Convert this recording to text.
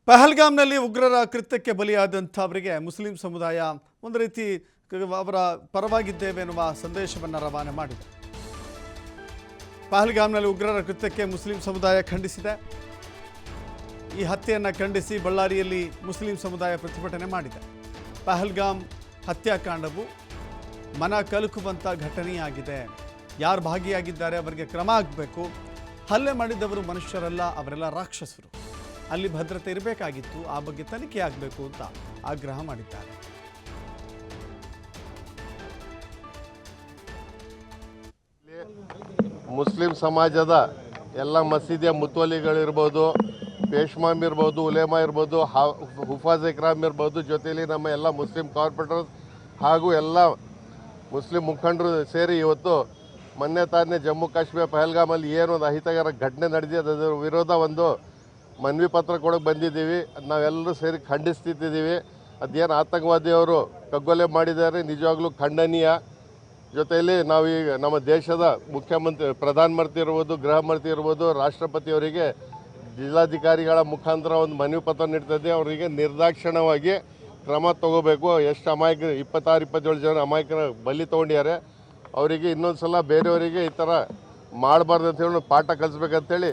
ಪಹಲ್ಗಾಮ್ನಲ್ಲಿ ಉಗ್ರರ ಕೃತ್ಯಕ್ಕೆ ಬಲಿಯಾದಂಥವರಿಗೆ ಮುಸ್ಲಿಂ ಸಮುದಾಯ ಒಂದು ರೀತಿ ಅವರ ಪರವಾಗಿದ್ದೇವೆ ಎನ್ನುವ ಸಂದೇಶವನ್ನು ರವಾನೆ ಮಾಡಿದೆ. ಪಹಲ್ಗಾಮ್ನಲ್ಲಿ ಉಗ್ರರ ಕೃತ್ಯಕ್ಕೆ ಮುಸ್ಲಿಂ ಸಮುದಾಯ ಖಂಡಿಸಿದೆ. ಈ ಹತ್ಯೆಯನ್ನು ಖಂಡಿಸಿ ಬಳ್ಳಾರಿಯಲ್ಲಿ ಮುಸ್ಲಿಂ ಸಮುದಾಯ ಪ್ರತಿಭಟನೆ ಮಾಡಿದೆ. ಪಹಲ್ಗಾಮ್ ಹತ್ಯಾಕಾಂಡವು ಮನ ಕಲಕುವಂಥ ಘಟನೆಯಾಗಿದೆ. ಯಾರು ಭಾಗಿಯಾಗಿದ್ದಾರೆ ಅವರಿಗೆ ಕ್ರಮ ಆಗಬೇಕು. ಹಲ್ಲೆ ಮಾಡಿದವರು ಮನುಷ್ಯರಲ್ಲ, ಅವರೆಲ್ಲ ರಾಕ್ಷಸರು. ಅಲ್ಲಿ ಭದ್ರತೆ ಇರಬೇಕಾಗಿತ್ತು, ಆ ಬಗ್ಗೆ ತನಿಖೆ ಆಗಬೇಕು ಅಂತ ಆಗ್ರಹ ಮಾಡಿದ್ದಾರೆ. ಮುಸ್ಲಿಂ ಸಮಾಜದ ಎಲ್ಲ ಮಸೀದಿಯ ಮುತವಲ್ಲಿಗಳಿರ್ಬೋದು, ಪೇಶ್ಮಾಮ್ ಇರ್ಬೋದು, ಉಲೇಮಾ ಇರ್ಬೋದು, ಹುಫಾಜ್ ಇಕ್ರಾಮ್ ಇರ್ಬೋದು, ಜೊತೆಯಲ್ಲಿ ನಮ್ಮ ಎಲ್ಲ ಮುಸ್ಲಿಂ ಕಾರ್ಪೊರೇಟರ್ಸ್ ಹಾಗೂ ಎಲ್ಲ ಮುಸ್ಲಿಂ ಮುಖಂಡರು ಸೇರಿ ಇವತ್ತು ಮೊನ್ನೆ ತಾನೇ ಜಮ್ಮು ಕಾಶ್ಮೀರ ಪಹಲ್ಗಾಮಲ್ಲಿ ಏನೊಂದು ಅಹಿತಕರ ಘಟನೆ ನಡೆದಿದೆ ಅದರ ವಿರೋಧ ಒಂದು ಮನವಿ ಪತ್ರ ಕೊಡೋಕೆ ಬಂದಿದ್ದೀವಿ. ನಾವೆಲ್ಲರೂ ಸೇರಿ ಖಂಡಿಸ್ತಿದ್ದೀವಿ. ಅದೇನು ಆತಂಕವಾದಿಯವರು ಕಗ್ಗೊಲೆ ಮಾಡಿದ್ದಾರೆ, ನಿಜವಾಗ್ಲೂ ಖಂಡನೀಯ. ಜೊತೆಯಲ್ಲಿ ನಾವೀಗ ನಮ್ಮ ದೇಶದ ಮುಖ್ಯಮಂತ್ರಿ, ಪ್ರಧಾನಮಂತ್ರಿ ಇರ್ಬೋದು, ಗೃಹ ಮಂತ್ರಿ ಇರ್ಬೋದು, ರಾಷ್ಟ್ರಪತಿಯವರಿಗೆ ಜಿಲ್ಲಾಧಿಕಾರಿಗಳ ಮುಖಾಂತರ ಒಂದು ಮನವಿ ಪತ್ರ ನೀಡ್ತದೆ. ಅವರಿಗೆ ನಿರ್ದಾಕ್ಷಿಣ್ಯವಾಗಿ ಕ್ರಮ ತಗೋಬೇಕು. ಎಷ್ಟು ಅಮಾಯಕರು 26-27 ಜನ ಅಮಾಯಕರ ಬಲಿ ತೊಗೊಂಡಿದ್ದಾರೆ. ಅವರಿಗೆ ಇನ್ನೊಂದು ಸಲ ಬೇರೆಯವರಿಗೆ ಈ ಥರ ಮಾಡಬಾರ್ದು ಅಂತೇಳಿ ಪಾಠ ಕಲಿಸ್ಬೇಕಂತೇಳಿ